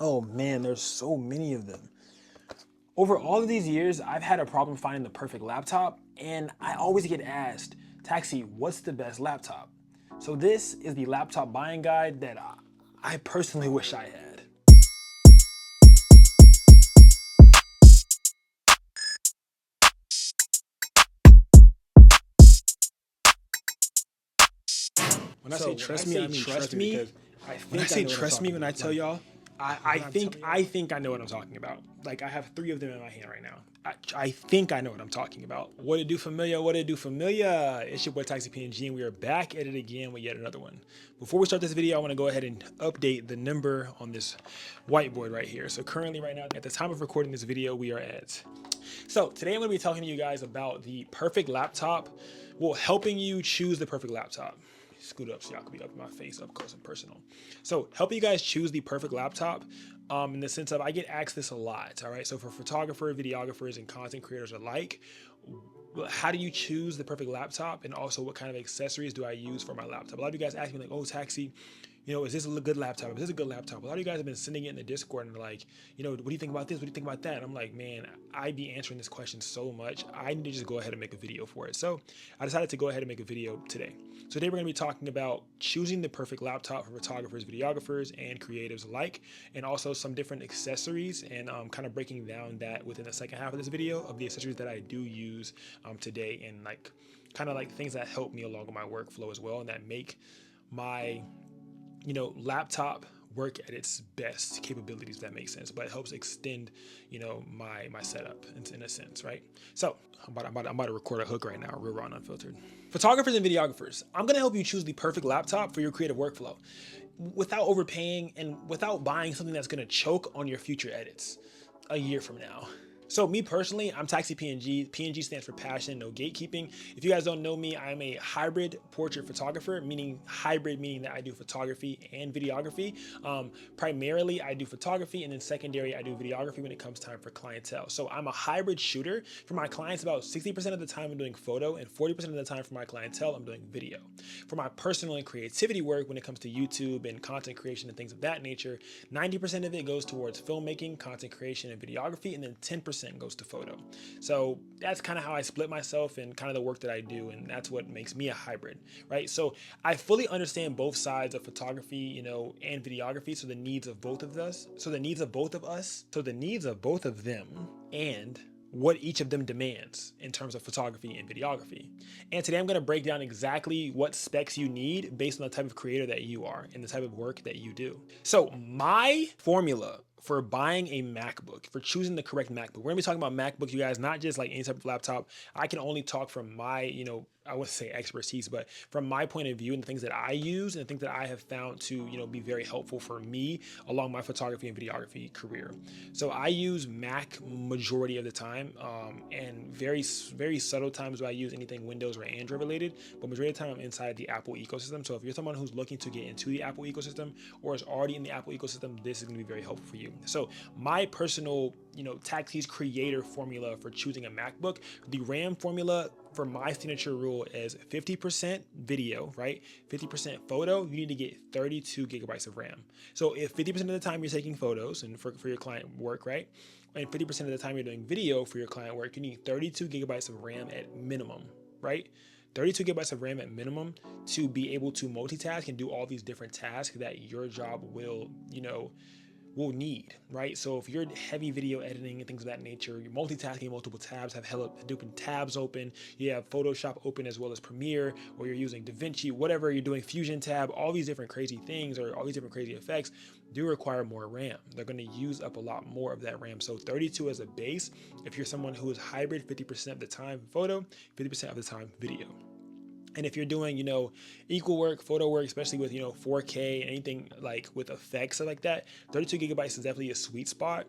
Oh man, there's so many of them. Over all of these years, I've had a problem finding the perfect laptop, and I always get asked, Taxi, what's the best laptop? So this is the laptop buying guide that I personally wish I had. When I say trust me, I mean trust me, because when I say trust me, when I tell y'all, I think I know what I'm talking about. Like, I have 3 of them in my hand right now. I think I know what I'm talking about. What it do, Familia? What it do, Familia? It's your boy Taxi PNG, and we are back at it again with yet another one. Before we start this video, I want to go ahead and update the number on this whiteboard right here. So currently, right now, at the time of recording this video, we are at. So today I'm going to be talking to you guys about the perfect laptop. Well, helping you choose the perfect laptop. Scoot up so y'all can be up in my face, up close and personal. So helping you guys choose the perfect laptop, in the sense of, I get asked this a lot. All right, so for photographers, videographers, and content creators alike, how do you choose the perfect laptop, and also what kind of accessories do I use for my laptop? A lot of you guys ask me like, oh, Taxi, is this a good laptop? Is this a good laptop? A lot of you guys have been sending it in the Discord and like, what do you think about this? What do you think about that? And I'm like, man, I be answering this question so much. I need to just go ahead and make a video for it. So I decided to go ahead and make a video today. So today we're going to be talking about choosing the perfect laptop for photographers, videographers, and creatives alike, and also some different accessories, and kind of breaking down that within the second half of this video of the accessories that I do use today, and like kind of like things that help me along with my workflow as well, and that make my laptop work at its best capabilities, if that makes sense, but it helps extend, my setup in a sense, right? So I'm about to record a hook right now, real raw and unfiltered. Photographers and videographers, I'm going to help you choose the perfect laptop for your creative workflow without overpaying and without buying something that's going to choke on your future edits a year from now. So me personally, I'm Taxi PNG. PNG stands for passion, no gatekeeping. If you guys don't know me, I'm a hybrid portrait photographer, meaning that I do photography and videography. Primarily, I do photography, and then secondary, I do videography when it comes time for clientele. So I'm a hybrid shooter. For my clients, about 60% of the time I'm doing photo, and 40% of the time for my clientele, I'm doing video. For my personal and creativity work, when it comes to YouTube and content creation and things of that nature, 90% of it goes towards filmmaking, content creation, and videography, and then 10% goes to photo. So that's kind of how I split myself and kind of the work that I do, and that's what makes me a hybrid, right? So I fully understand both sides of photography, and videography, so the needs of both of them, and what each of them demands in terms of photography and videography. And today I'm going to break down exactly what specs you need based on the type of creator that you are and the type of work that you do. So my formula for buying a MacBook, for choosing the correct MacBook, we're gonna be talking about MacBook, you guys, not just like any type of laptop. I can only talk from my, I wouldn't say expertise, but from my point of view and the things that I use and the things that I have found to, be very helpful for me along my photography and videography career. So I use Mac majority of the time, and very, very subtle times where I use anything Windows or Android related, but majority of the time I'm inside the Apple ecosystem. So if you're someone who's looking to get into the Apple ecosystem or is already in the Apple ecosystem, this is gonna be very helpful for you. So my personal, Taxi's creator formula for choosing a MacBook, the RAM formula for my signature rule is 50% video, right? 50% photo, you need to get 32 gigabytes of RAM. So if 50% of the time you're taking photos and for your client work, right? And 50% of the time you're doing video for your client work, you need 32 gigabytes of RAM at minimum, right? 32 gigabytes of RAM at minimum to be able to multitask and do all these different tasks that your job will need, right? So if you're heavy video editing and things of that nature, you're multitasking multiple tabs, have hella different tabs open, you have Photoshop open as well as Premiere, or you're using DaVinci, whatever you're doing, Fusion tab, all these different crazy things or all these different crazy effects do require more RAM. They're going to use up a lot more of that RAM. So 32 as a base, if you're someone who is hybrid, 50% of the time photo, 50% of the time video. And if you're doing, equal work, photo work, especially with, 4K, anything like with effects like that, 32 gigabytes is definitely a sweet spot.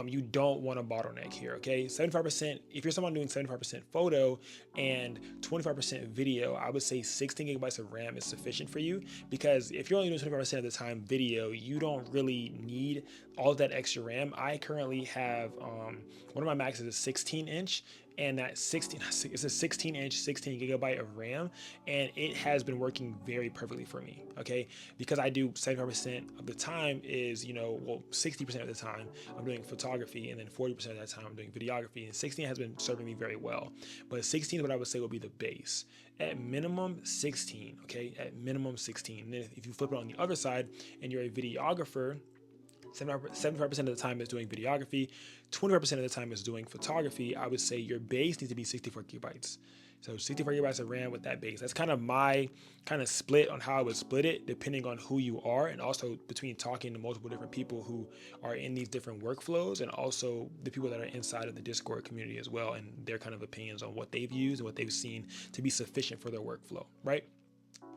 You don't want a bottleneck here, okay? 75%, if you're someone doing 75% photo and 25% video, I would say 16 gigabytes of RAM is sufficient for you, because if you're only doing 25% of the time video, you don't really need all of that extra RAM. I currently have, one of my Macs is a 16 inch, and that 16, it's a 16-inch, 16 gigabyte of RAM, and it has been working very perfectly for me. Okay, because I do 75% of the time is, well, 60% of the time I'm doing photography, and then 40% of that time I'm doing videography, and 16 has been serving me very well. But 16 is what I would say would be the base. At minimum 16, okay, at minimum 16. And then if you flip it on the other side and you're a videographer, 75% of the time is doing videography, 25% of the time is doing photography. I would say your base needs to be 64 gigabytes. So 64 gigabytes of RAM with that base. That's kind of my split on how I would split it, depending on who you are, and also between talking to multiple different people who are in these different workflows, and also the people that are inside of the Discord community as well, and their kind of opinions on what they've used and what they've seen to be sufficient for their workflow, right?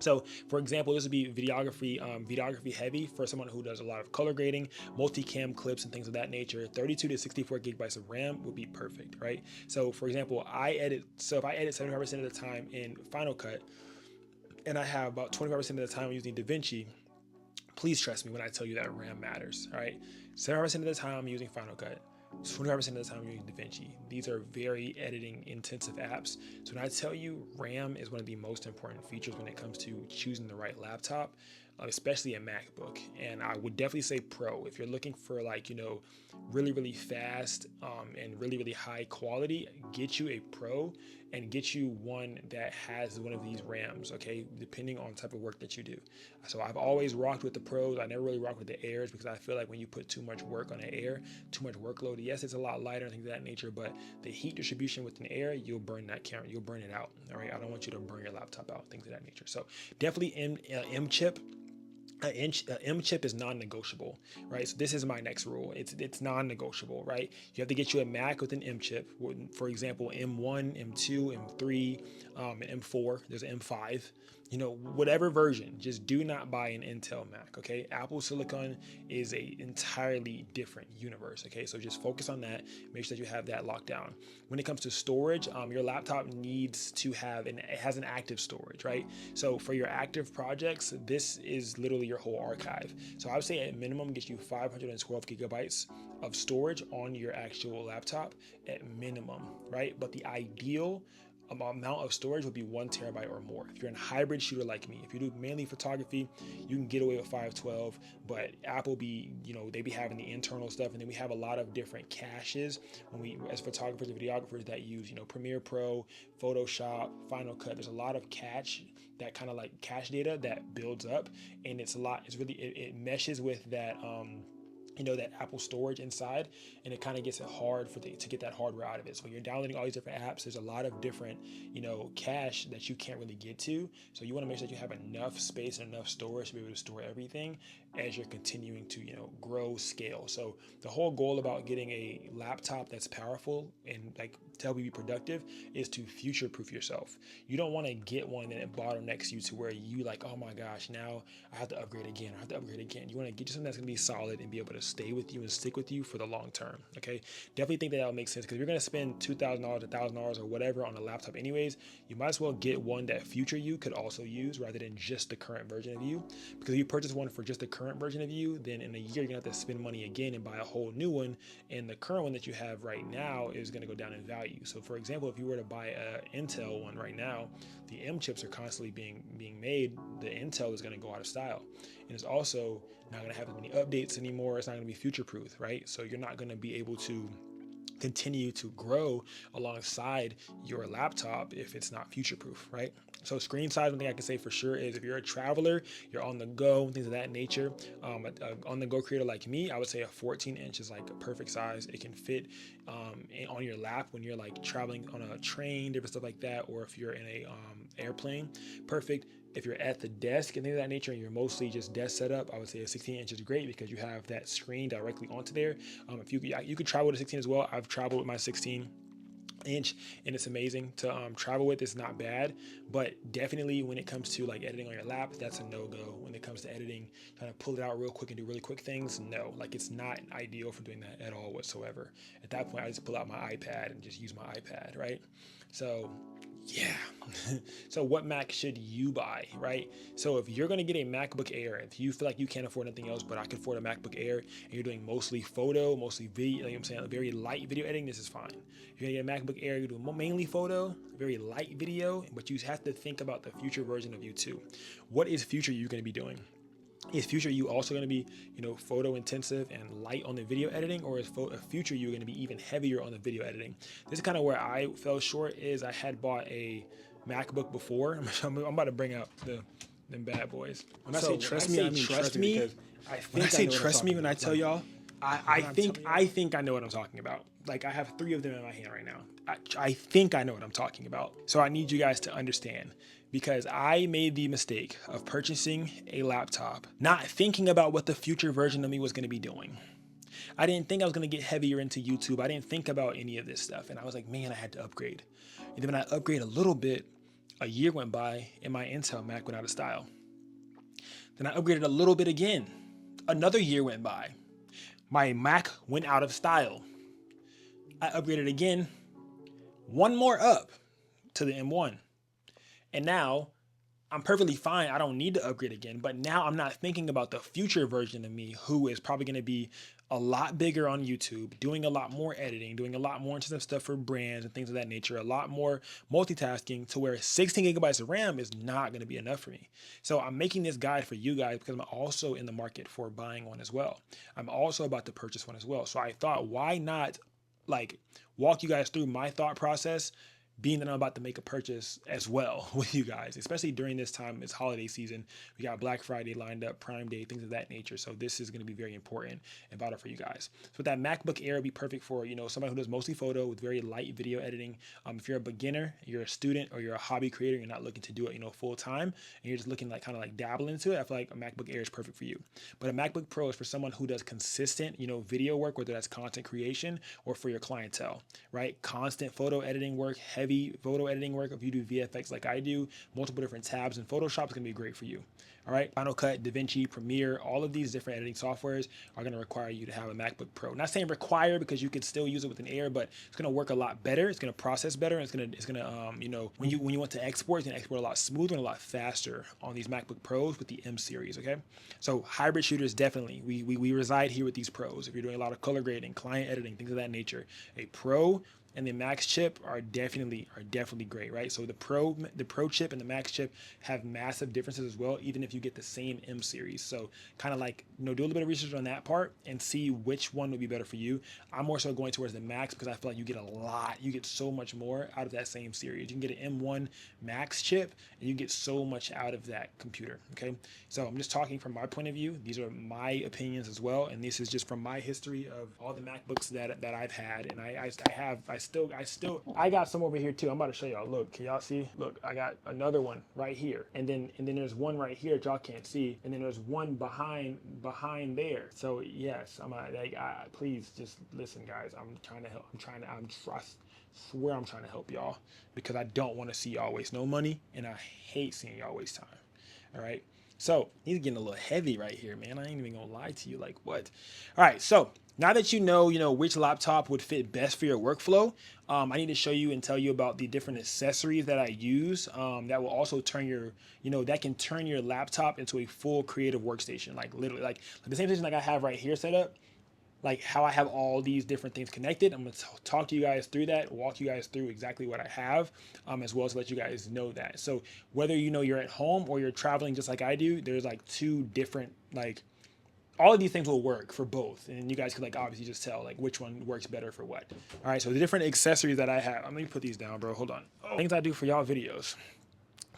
So, for example, this would be videography heavy for someone who does a lot of color grading, multicam clips, and things of that nature. 32 to 64 gigabytes of RAM would be perfect, right? So, for example, if I edit 75% of the time in Final Cut, and I have about 25% of the time using DaVinci, please trust me when I tell you that RAM matters, all right? 75% of the time I'm using Final Cut, 25% of the time I'm using DaVinci. These are very editing intensive apps. So when I tell you RAM is one of the most important features when it comes to choosing the right laptop, especially a MacBook. And I would definitely say Pro. If you're looking for really, really fast and really, really high quality, get you a Pro and get you one that has one of these RAMs, okay, depending on the type of work that you do. So I've always rocked with the Pros. I never really rocked with the Airs because I feel like when you put too much work on an Air, too much workload, yes, it's a lot lighter and things of that nature, but the heat distribution with an Air, you'll burn that camera, you'll burn it out, all right? I don't want you to burn your laptop out, things of that nature. So definitely M chip. M chip is non-negotiable, right? So this is my next rule. It's non-negotiable, right? You have to get you a Mac with an M chip. For example, M1, M2, M3, and M4. There's an M5. Whatever version. Just do not buy an Intel Mac, okay? Apple Silicon is a entirely different universe, okay? So just focus on that. Make sure that you have that locked down. When it comes to storage, your laptop needs to have it has an active storage, right? So for your active projects, this is literally your whole archive. So I would say at minimum get you 512 gigabytes of storage on your actual laptop at minimum, right? But the ideal amount of storage would be 1 terabyte or more. If you're a hybrid shooter like me, if you do mainly photography, you can get away with 512, but Apple they be having the internal stuff, and then we have a lot of different caches when we, as photographers and videographers, that use, Premiere Pro, Photoshop, Final Cut. There's a lot of cache, that kind of like cache data that builds up, and it meshes with that, that Apple storage inside, and it kind of gets it hard to get that hardware out of it. So when you're downloading all these different apps, there's a lot of different, cache that you can't really get to. So you want to make sure that you have enough space and enough storage to be able to store everything as you're continuing to, grow, scale. So the whole goal about getting a laptop that's powerful and to help you be productive is to future-proof yourself. You don't want to get one that bottlenecks you to where you oh my gosh, now I have to upgrade again. You want to get you something that's going to be solid and be able to stay with you and stick with you for the long term, okay? Definitely think that will make sense, because if you're going to spend $2,000, $1,000, or whatever on a laptop anyways, you might as well get one that future you could also use rather than just the current version of you. Because if you purchase one for just the current version of you, then in a year you're going to have to spend money again and buy a whole new one, and the current one that you have right now is going to go down in value. So for example, if you were to buy an Intel one right now, the M chips are constantly being made. The Intel is going to go out of style, and it's also not going to have as many updates anymore. It's not going to be future proof, right? So you're not going to be able to continue to grow alongside your laptop if it's not future proof, right? So screen size, one thing I can say for sure is if you're a traveler, you're on the go, things of that nature, on the go creator like me, I would say a 14-inch is a perfect size. It can fit on your lap when you're traveling on a train, different stuff like that, or if you're in a airplane, perfect. If you're at the desk and things of that nature, and you're mostly just desk setup, I would say a 16-inch is great because you have that screen directly onto there. If you could travel with a 16 as well. I've traveled with my 16-inch, and it's amazing to travel with. It's not bad, but definitely when it comes to editing on your lap, that's a no-go. When it comes to editing, trying to pull it out real quick and do really quick things, no, it's not ideal for doing that at all whatsoever. At that point, I just pull out my iPad and just use my iPad, right? So Yeah. So what Mac should you buy, right? So if you're going to get a MacBook Air, if you feel like you can't afford anything else, but I can afford a MacBook Air, and you're doing mostly photo, mostly video, like I'm saying, very light video editing, this is fine. If you're going to get a MacBook Air, you're doing mainly photo, very light video, but you have to think about the future version of you too. What is future you going to be doing? Is future you also going to be, photo intensive and light on the video editing, or is future you going to be even heavier on the video editing? This is kind of where I fell short. Is I had bought a MacBook before. I'm about to bring out them bad boys. When I say trust me, I mean trust me. When I say trust me, when I tell y'all, I think I know what I'm talking about. Like I have 3 of them in my hand right now. I think I know what I'm talking about. So I need you guys to understand, because I made the mistake of purchasing a laptop, not thinking about what the future version of me was going to be doing. I didn't think I was going to get heavier into YouTube. I didn't think about any of this stuff. And I was like, man, I had to upgrade. And then when I upgraded a little bit, a year went by and my Intel Mac went out of style. Then I upgraded a little bit again. Another year went by. My Mac went out of style. I upgraded again, one more up to the M1. And now I'm perfectly fine. I don't need to upgrade again. But now I'm not thinking about the future version of me, who is probably going to be a lot bigger on YouTube, doing a lot more editing, doing a lot more intensive stuff for brands and things of that nature, a lot more multitasking, to where 16 gigabytes of RAM is not going to be enough for me. So I'm making this guide for you guys because I'm also in the market for buying one as well. I'm also about to purchase one as well. So I thought, why not walk you guys through my thought process, being that I'm about to make a purchase as well with you guys, especially during this time. It's holiday season. We got Black Friday lined up, Prime Day, things of that nature. So this is going to be very important and vital for you guys. So that MacBook Air would be perfect for, somebody who does mostly photo with very light video editing. If you're a beginner, you're a student, or you're a hobby creator, you're not looking to do it, full time, and you're just looking kind of dabble into it, I feel like a MacBook Air is perfect for you. But a MacBook Pro is for someone who does consistent, video work, whether that's content creation or for your clientele, right? Constant photo editing work, heavy photo editing work. If you do VFX like I do, multiple different tabs in Photoshop is going to be great for you. All right, Final Cut, DaVinci, Premiere, all of these different editing softwares are going to require you to have a MacBook Pro. Not saying require, because you can still use it with an Air, but it's going to work a lot better. It's going to process better. And it's going to when you want to export, it's going to export a lot smoother and a lot faster on these MacBook Pros with the M series. Okay, so hybrid shooters, definitely. We reside here with these pros. If you're doing a lot of color grading, client editing, things of that nature, a Pro and the Max chip are definitely great, right? So the Pro chip and the Max chip have massive differences as well, even if you get the same M series. So kind of do a little bit of research on that part and see which one would be better for you. I'm more so going towards the Max because I feel like you get so much more out of that same series. You can get an M1 Max chip and you get so much out of that computer, okay? So I'm just talking from my point of view. These are my opinions as well, and this is just from my history of all the MacBooks that I've had, and I got some over here too. I'm about to show y'all. Look, can y'all see? Look, I got another one right here, and then there's one right here that y'all can't see, and then there's one behind there. So yes, please just listen, guys. I'm trying to help. I swear I'm trying to help y'all, because I don't want to see y'all waste no money, and I hate seeing y'all waste time. All right. So he's getting a little heavy right here, man. I ain't even gonna lie to you. Like, what? All right. So now that you know which laptop would fit best for your workflow, I need to show you and tell you about the different accessories that I use that will also turn that can turn your laptop into a full creative workstation. Like literally, like the same station like I have right here set up. Like how I have all these different things connected. I'm going to talk to you guys through that, walk you guys through exactly what I have, as well as let you guys know that. So whether you're at home or you're traveling just like I do, there's two different, all of these things will work for both. And you guys can obviously just tell which one works better for what. All right, so the different accessories that I have. Let me put these down, bro. Hold on. Things I do for y'all videos.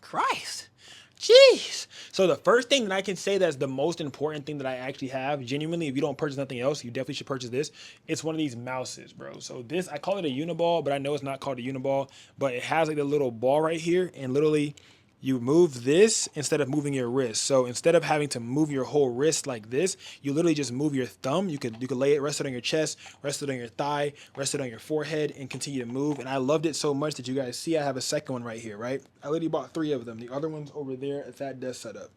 Christ. Jeez. So the first thing that I can say that's the most important thing that I actually have, genuinely, if you don't purchase nothing else, you definitely should purchase this. It's one of these mouses, bro. So this, I call it a Uniball, but I know it's not called a Uniball, but it has the little ball right here, and literally you move this instead of moving your wrist. So instead of having to move your whole wrist like this, you literally just move your thumb. You could lay it, rest it on your chest, rest it on your thigh, rest it on your forehead, and continue to move. And I loved it so much that you guys see I have a second one right here, right? I literally bought 3 of them. The other one's over there at that desk setup.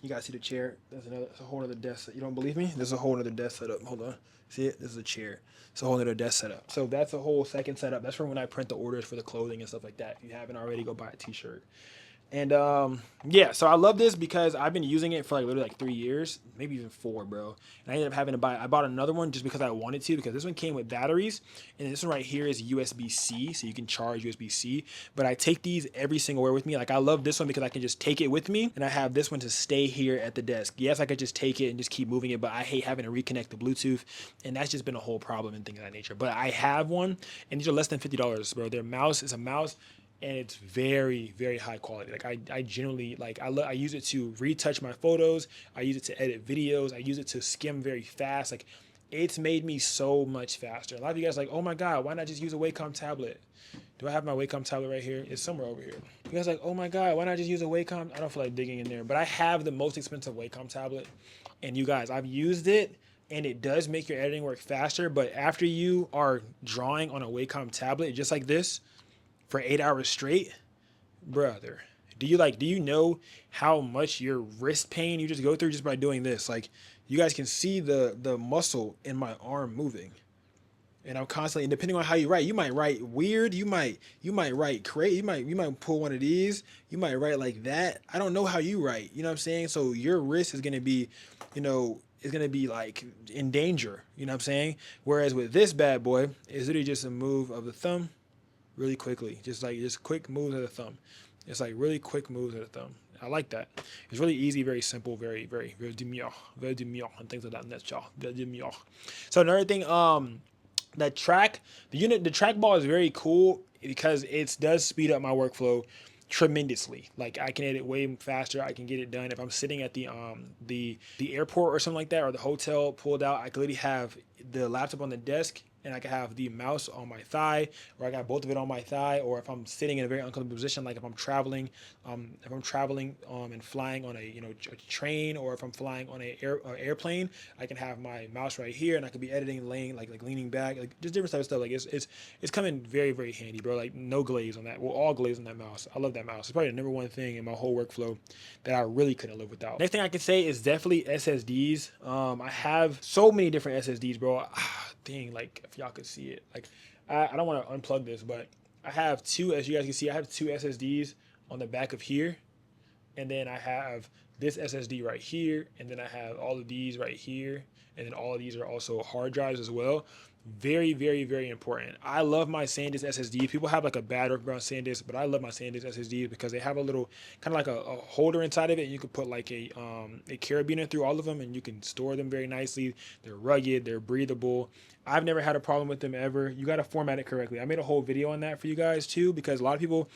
You guys see the chair? There's a whole other desk. You don't believe me? There's a whole other desk setup. Hold on. See it? This is a chair. It's a whole other desk setup. So that's a whole second setup. That's for when I print the orders for the clothing and stuff like that. If you haven't already, go buy a t-shirt. And yeah, so I love this because I've been using it for like literally like 3 years, maybe even 4, bro. And I ended up having to I bought another one just because I wanted to, because this one came with batteries, and this one right here is USB-C, so you can charge USB-C. But I take these every single where with me. Like I love this one because I can just take it with me, and I have this one to stay here at the desk. Yes, I could just take it and just keep moving it, but I hate having to reconnect the Bluetooth, and that's just been a whole problem and things of that nature. But I have one, and these are less than $50, bro. Their mouse is a mouse, and it's very, very high quality. Like I generally like, I use it to retouch my photos. I use it to edit videos. I use it to skim very fast. Like it's made me so much faster. A lot of you guys are like, oh my God, why not just use a Wacom tablet? Do I have my Wacom tablet right here? It's somewhere over here. You guys are like, oh my God, why not just use a Wacom? I don't feel like digging in there, but I have the most expensive Wacom tablet. And you guys, I've used it, and it does make your editing work faster. But after you are drawing on a Wacom tablet, just like this, for 8 hours straight, brother, do you know how much your wrist pain you just go through just by doing this? Like, you guys can see the muscle in my arm moving, and I'm constantly, and depending on how you might write weird, you might write crazy, you might pull one of these, you might write like that. I don't know how you write, you know what I'm saying? So your wrist is gonna be, is gonna be like in danger, you know what I'm saying? Whereas with this bad boy, it's literally just a move of the thumb, really quickly, just quick moves of the thumb. It's like really quick moves of the thumb. I like that. It's really easy, very simple, very demure, and things of that nature. Very demure. So another thing, the trackball is very cool because it does speed up my workflow tremendously. Like I can edit way faster. I can get it done if I'm sitting at the airport or something like that, or the hotel pulled out. I could literally have the laptop on the desk, and I can have the mouse on my thigh, or I got both of it on my thigh. Or if I'm sitting in a very uncomfortable position, like if I'm traveling and flying on a train, or if I'm flying on an airplane, I can have my mouse right here, and I could be editing, laying like leaning back, like just different type of stuff. Like it's coming very, very handy, bro. Like no glaze on that. Well, all glaze on that mouse. I love that mouse. It's probably the number one thing in my whole workflow that I really couldn't live without. Next thing I can say is definitely SSDs. I have so many different SSDs, bro. Dang, like if y'all could see it, like I don't want to unplug this, but I have two, as you guys can see, I have two SSDs on the back of here, and then I have this SSD right here, and then I have all of these right here, and then all of these are also hard drives as well. Very, very, very important. I love my Sandisk SSD. People have like a bad work around Sandisk, but I love my Sandisk SSDs because they have a little kind of like a holder inside of it, and you can put like a carabiner through all of them, and you can store them very nicely. They're rugged, they're breathable. I've never had a problem with them ever. You got to format it correctly. I made a whole video on that for you guys too, because a lot of people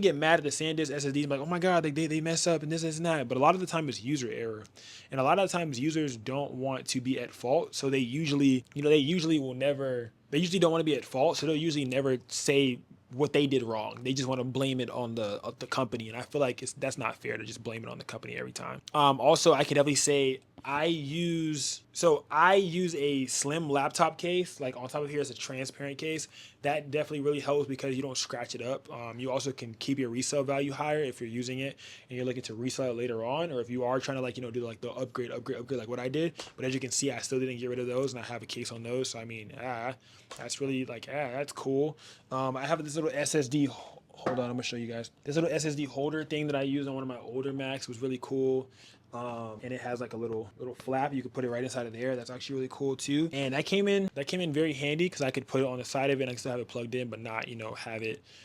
get mad at the Sandisk SSDs, like, oh my God, they mess up and this and that. But a lot of the time it's user error, and a lot of the times users don't want to be at fault, so they usually don't want to be at fault, so they'll usually never say what they did wrong. They just want to blame it on the company, and I feel like that's not fair to just blame it on the company every time. Also, I can definitely say I use a slim laptop case. Like on top of here is a transparent case. That definitely really helps because you don't scratch it up. You also can keep your resale value higher if you're using it and you're looking to resell it later on, or if you are trying to do like the upgrade like what I did. But as you can see, I still didn't get rid of those, and I have a case on those. So I mean, that's really that's cool. I have this little SSD. Hold on, I'm gonna show you guys. This little SSD holder thing that I use on one of my older Macs was really cool. And it has like a little flap. You could put it right inside of there. That's actually really cool too. And that came in very handy because I could put it on the side of it and I could still have it plugged in, but not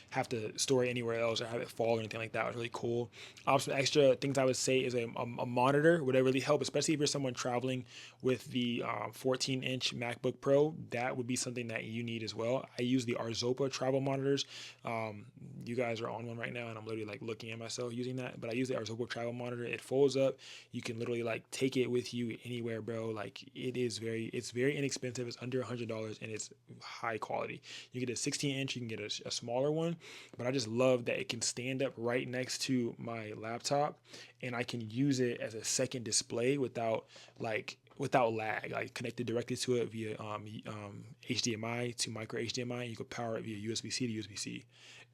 have to store it anywhere else or have it fall or anything like that. It was really cool. Some extra things I would say is a monitor would really help, especially if you're someone traveling with the 14-inch MacBook Pro. That would be something that you need as well. I use the Arzopa travel monitors. You guys are on one right now, and I'm literally like looking at myself using that. But I use the Arzopa travel monitor. It folds up. You can literally like take it with you anywhere, bro. Like it's very inexpensive. It's under $100 and it's high quality. You get a 16-inch. You can get a smaller one. But I just love that it can stand up right next to my laptop, and I can use it as a second display without lag, like connected directly to it via HDMI to micro HDMI. And you could power it via USB-C to USB-C,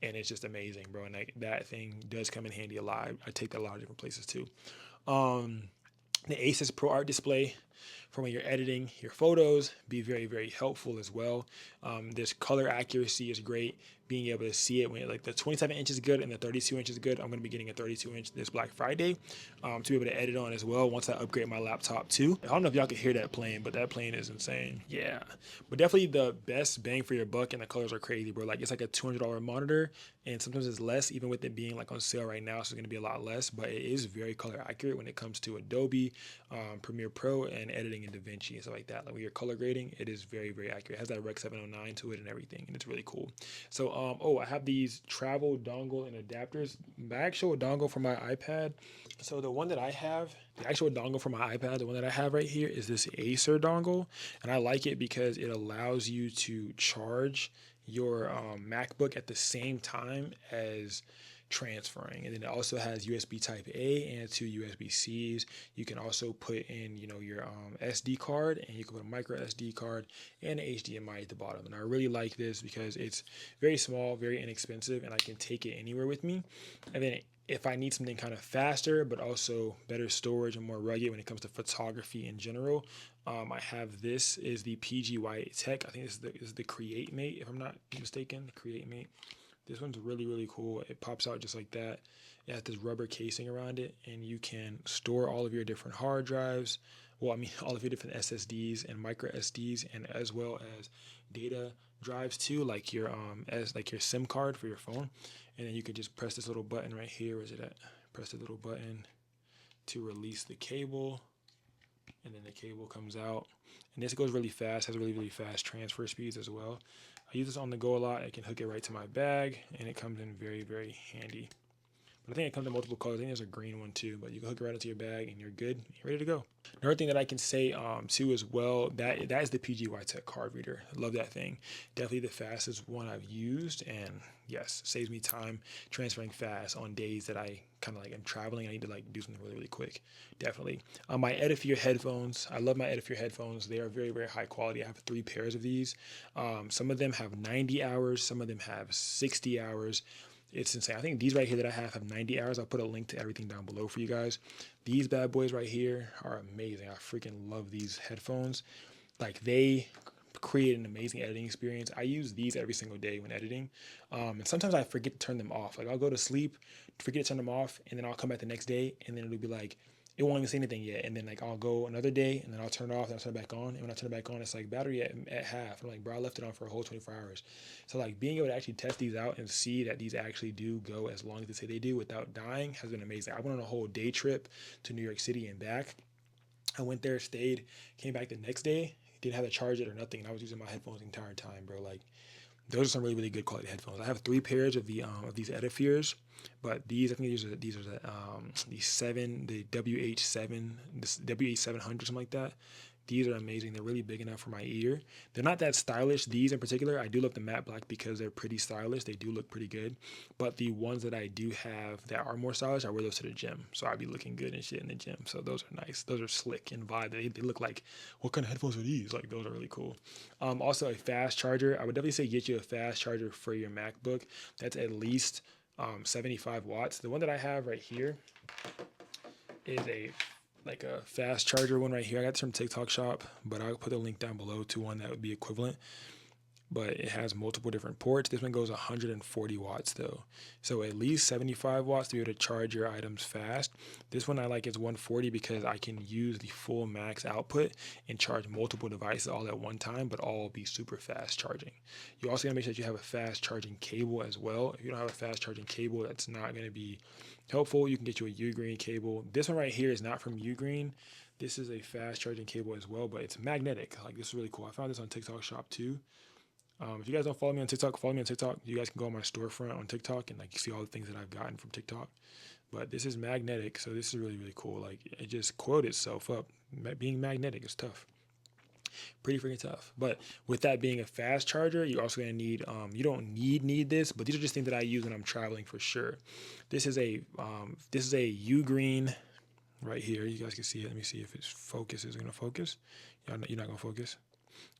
and it's just amazing, bro. And that thing does come in handy a lot. I take that a lot of different places too. The ASUS ProArt display for when you're editing your photos, be very, very helpful as well. This color accuracy is great. Being able to see it when like the 27 inch is good and the 32 inch is good. I'm going to be getting a 32 inch this Black Friday to be able to edit on as well once I upgrade my laptop too. I don't know if y'all can hear that plane, but that plane is insane. Yeah, but definitely the best bang for your buck, and the colors are crazy, bro. Like it's like a $200 monitor, and sometimes it's less, even with it being like on sale right now, so it's going to be a lot less, but it is very color accurate when it comes to Adobe, Premiere Pro, and editing in DaVinci and stuff like that. Like when you're color grading, it is very, very accurate. It has that Rec 709 to it and everything, and it's really cool. So I have these travel dongle and adapters. The actual dongle for my iPad. So the one that I have, the actual dongle for my iPad, the one that I have right here is this Acer dongle, and I like it because it allows you to charge your MacBook at the same time as transferring. And then it also has USB type A and 2 USB-Cs. You can also put in, your SD card, and you can put a micro SD card and an HDMI at the bottom. And I really like this because it's very small, very inexpensive, and I can take it anywhere with me. And then if I need something kind of faster, but also better storage and more rugged when it comes to photography in general, I have this is the PGYTECH. I think this is the Create Mate, if I'm not mistaken, the Create Mate. This one's really, really cool. It pops out just like that. It has this rubber casing around it, and you can store all of your different hard drives. Well, I mean, all of your different SSDs and micro SDs, and as well as data drives too, like your your SIM card for your phone. And then you can just press this little button right here. Where is it at? Press the little button to release the cable, and then the cable comes out. And this goes really fast, has really, really fast transfer speeds as well. I use this on the go a lot. I can hook it right to my bag, and it comes in very, very handy. But I think it comes in multiple colors. I think there's a green one too, but you can hook it right into your bag, and you're good. You're ready to go. Another thing that I can say too as well, that is the PGYTECH card reader. I love that thing. Definitely the fastest one I've used, and yes, saves me time transferring fast on days that I kind of like am traveling. I need to like do something really, really quick. Definitely. My Edifier headphones. I love my Edifier headphones. They are very, very high quality. I have 3 pairs of these. Some of them have 90 hours. Some of them have 60 hours. It's insane. I think these right here that I have 90 hours. I'll put a link to everything down below for you guys. These bad boys right here are amazing. I freaking love these headphones. Like they create an amazing editing experience. I use these every single day when editing. And sometimes I forget to turn them off. Like I'll go to sleep, forget to turn them off, and then I'll come back the next day, and then it'll be like, it won't even say anything yet. And then like I'll go another day, and then I'll turn it off, and I'll turn it back on. And when I turn it back on, it's like battery at half. I'm like, bro, I left it on for a whole 24 hours. So like being able to actually test these out and see that these actually do go as long as they say they do without dying has been amazing. I went on a whole day trip to New York City and back. I went there, stayed, came back the next day, didn't have to charge it or nothing, and I was using my headphones the entire time, bro. Like those are some really, really good quality headphones. I have 3 pairs of these Edifiers, but these, I think these are the WH7, this WH700, something like that. These are amazing. They're really big enough for my ear. They're not that stylish. These in particular, I do love the matte black because they're pretty stylish. They do look pretty good. But the ones that I do have that are more stylish, I wear those to the gym. So I'll be looking good and shit in the gym. So those are nice. Those are slick and vibe. They look like, what kind of headphones are these? Like those are really cool. Also a fast charger. I would definitely say get you a fast charger for your MacBook. That's at least 75 watts. The one that I have right here is a fast charger one right here. I got this from TikTok shop, but I'll put the link down below to one that would be equivalent. But it has multiple different ports. This one goes 140 watts though. So at least 75 watts to be able to charge your items fast. This one I like is 140 because I can use the full max output and charge multiple devices all at one time, but all be super fast charging. You also gotta make sure that you have a fast charging cable as well. If you don't have a fast charging cable, that's not gonna be helpful. You can get you a UGREEN cable. This one right here is not from UGREEN. This is a fast charging cable as well, but it's magnetic. Like this is really cool. I found this on TikTok shop too. If you guys don't follow me on TikTok, follow me on TikTok. You guys can go on my storefront on TikTok and like see all the things that I've gotten from TikTok. But this is magnetic, so this is really, really cool. Like it just coiled itself up. Being magnetic is tough. Pretty freaking tough. But with that being a fast charger, you're also gonna need you don't need this, but these are just things that I use when I'm traveling for sure. This is a UGREEN right here. You guys can see it. Let me see if it's focus is gonna focus. You're not gonna focus.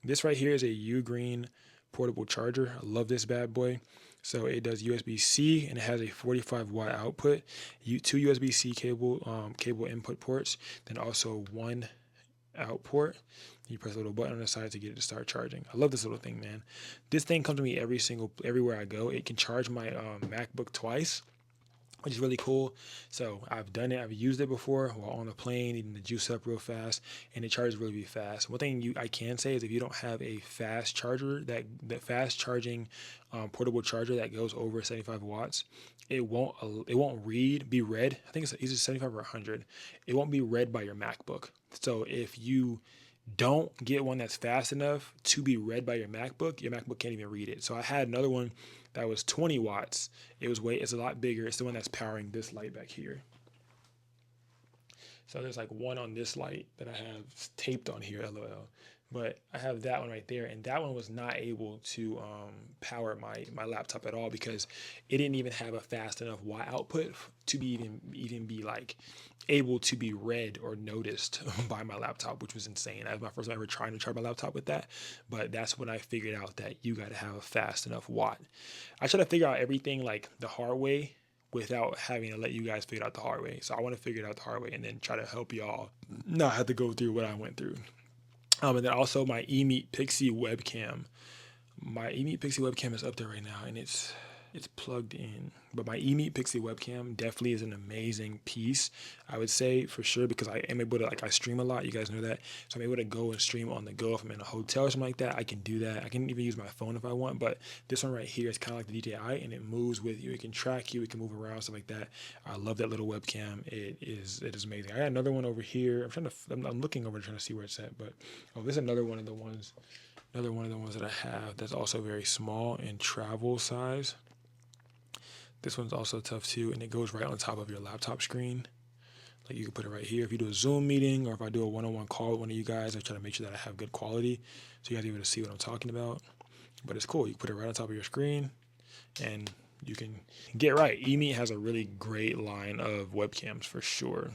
This right here is a UGREEN portable charger. I love this bad boy. So it does USB-C and it has a 45-watt output, two USB-C cable input ports, then also one out port. You press a little button on the side to get it to start charging. I love this little thing, man. This thing comes to me everywhere I go. It can charge my MacBook twice, which is really cool. So I've done it. I've used it before while on the plane, eating the juice up real fast, and it charges really fast. One thing I can say is if you don't have a fast charger, that fast charging portable charger that goes over 75 watts, it won't be read. I think it's either 75 or 100. It won't be read by your MacBook. So if you don't get one that's fast enough to be read by your MacBook can't even read it. So I had another one that was 20 watts. It's a lot bigger. It's the one that's powering this light back here. So there's like one on this light that I have taped on here, LOL. But I have that one right there, and that one was not able to power my laptop at all because it didn't even have a fast enough watt output to be even be like able to be read or noticed by my laptop, which was insane. That was my first time ever trying to charge my laptop with that, but that's when I figured out that you got to have a fast enough watt. I try to figure out everything like the hard way without having to let you guys figure it out the hard way. So I want to figure it out the hard way and then try to help y'all not have to go through what I went through. And then also my eMeet Pixie webcam. My eMeet Pixie webcam is up there right now, and it's plugged in. But my eMeet Pixie webcam definitely is an amazing piece, I would say, for sure, because I am able to, like, I stream a lot. You guys know that. So I'm able to go and stream on the go. If I'm in a hotel or something like that, I can do that. I can even use my phone if I want. But this one right here is kind of like the DJI, and it moves with you. It can track you. It can move around, stuff like that. I love that little webcam. It is amazing. I got another one over here. I'm looking over trying to see where it's at. But this is another one of the ones that I have that's also very small in travel size. This one's also tough too, and it goes right on top of your laptop screen. Like you can put it right here if you do a Zoom meeting, or if I do a one-on-one call with one of you guys, I try to make sure that I have good quality so you guys are able to see what I'm talking about. But it's cool. You can put it right on top of your screen and you can get right. eMeet has a really great line of webcams for sure.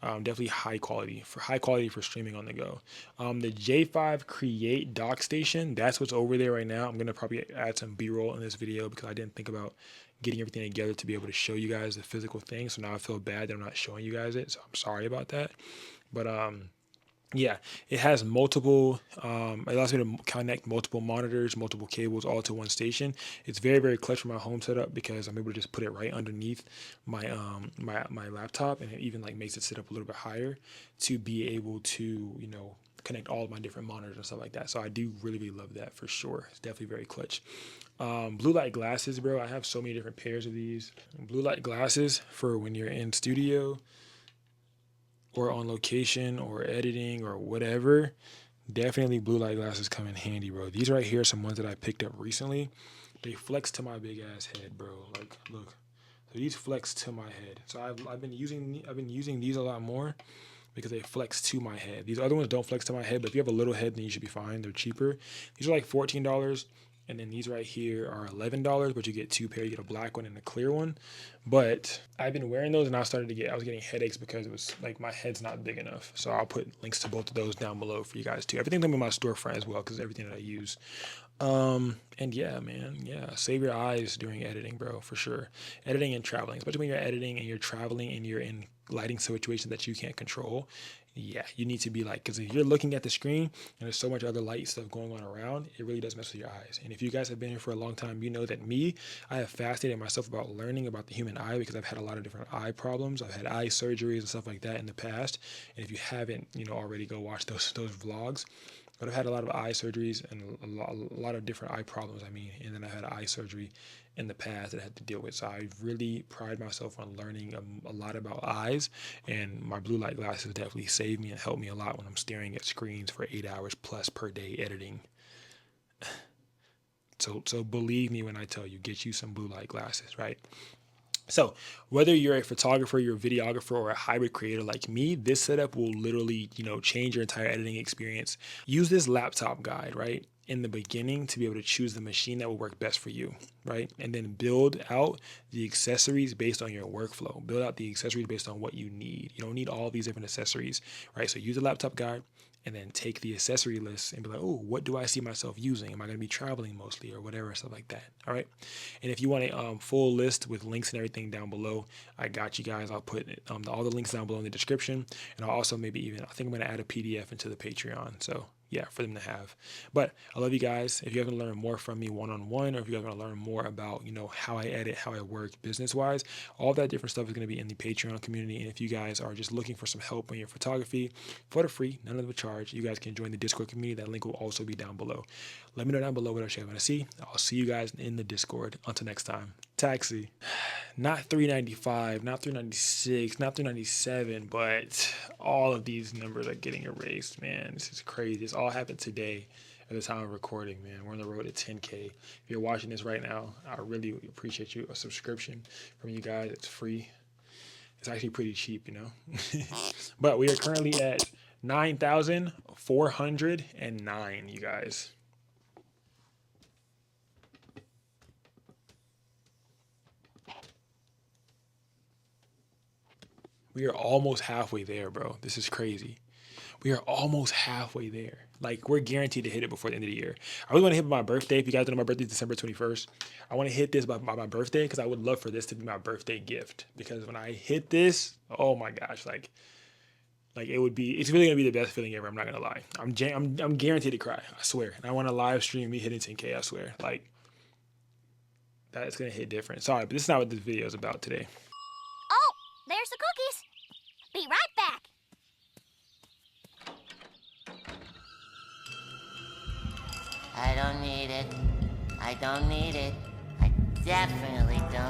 Definitely high quality for streaming on the go. The J5 Create dock station, that's what's over there right now. I'm going to probably add some B-roll in this video because I didn't think about getting everything together to be able to show you guys the physical thing. So now I feel bad that I'm not showing you guys it. So I'm sorry about that. But yeah, it has multiple, it allows me to connect multiple monitors, multiple cables, all to one station. It's very, very clutch for my home setup because I'm able to just put it right underneath my my laptop, and it even like makes it sit up a little bit higher to be able to, you know, connect all of my different monitors and stuff like that. So I do really, really love that for sure. It's definitely very clutch. Blue light glasses, bro. I have so many different pairs of these. Blue light glasses for when you're in studio or on location or editing or whatever. Definitely blue light glasses come in handy, bro. These right here are some ones that I picked up recently. They flex to my big ass head, bro. Like, look. So these flex to my head. So I've been using these a lot more because they flex to my head. These other ones don't flex to my head, but if you have a little head, then you should be fine. They're cheaper. These are like $14. And then these right here are $11, but you get two pairs. You get a black one and a clear one. But I've been wearing those, and I was getting headaches because it was like my head's not big enough. So I'll put links to both of those down below for you guys too. Everything's in my storefront as well because everything that I use. And yeah, man, yeah, save your eyes during editing, bro, for sure. Editing and traveling, especially when you're editing and you're traveling and you're in lighting situations that you can't control. Yeah, you need to be like, because if you're looking at the screen and there's so much other light stuff going on around, it really does mess with your eyes. And if you guys have been here for a long time, you know that I have fascinated myself about learning about the human eye because I've had a lot of different eye problems. I've had eye surgeries and stuff like that in the past. And if you haven't, you know, already go watch those vlogs. But I've had a lot of eye surgeries and a lot of different eye problems, and then I had eye surgery in the past that I had to deal with. So I really pride myself on learning a lot about eyes, and my blue light glasses definitely saved me and helped me a lot when I'm staring at screens for 8 hours plus per day editing. So believe me when I tell you, get you some blue light glasses, right? So whether you're a photographer, you're a videographer, or a hybrid creator like me, this setup will literally, you know, change your entire editing experience. Use this laptop guide, right, in the beginning to be able to choose the machine that will work best for you, right? And then build out the accessories based on your workflow. Build out the accessories based on what you need. You don't need all these different accessories, right? So use a laptop guide and then take the accessory list and be like, oh, what do I see myself using? Am I going to be traveling mostly or whatever, stuff like that. All right. And if you want a full list with links and everything down below, I got you guys. I'll put all the links down below in the description. And I'll also maybe even, I think I'm going to add a PDF into the Patreon. So yeah, for them to have. But I love you guys. If you haven't learned more from me one-on-one, or if you guys want to learn more about, how I edit, how I work business-wise, all that different stuff is going to be in the Patreon community. And if you guys are just looking for some help on your photography for the free, none of the charge, you guys can join the Discord community. That link will also be down below. Let me know down below what else you want to see. I'll see you guys in the Discord. Until next time, taxi. Not 395, not 396, not 397, but all of these numbers are getting erased, man. This is crazy. This all happened today at the time of recording, man. We're on the road to 10K. If you're watching this right now, I really appreciate a subscription from you guys. It's free. It's actually pretty cheap, But we are currently at 9,409, you guys. We are almost halfway there, bro. This is crazy. We are almost halfway there. Like, we're guaranteed to hit it before the end of the year. I really want to hit it by my birthday. If you guys don't know, my birthday is December 21st. I want to hit this by my birthday because I would love for this to be my birthday gift. Because when I hit this, oh my gosh, like it's really going to be the best feeling ever. I'm not going to lie. I'm guaranteed to cry. I swear. And I want to live stream me hitting 10K. I swear. Like, that's going to hit different. Sorry, but this is not what this video is about today. Oh, there's the cookies. Be right back. I don't need it. I don't need it. I definitely don't.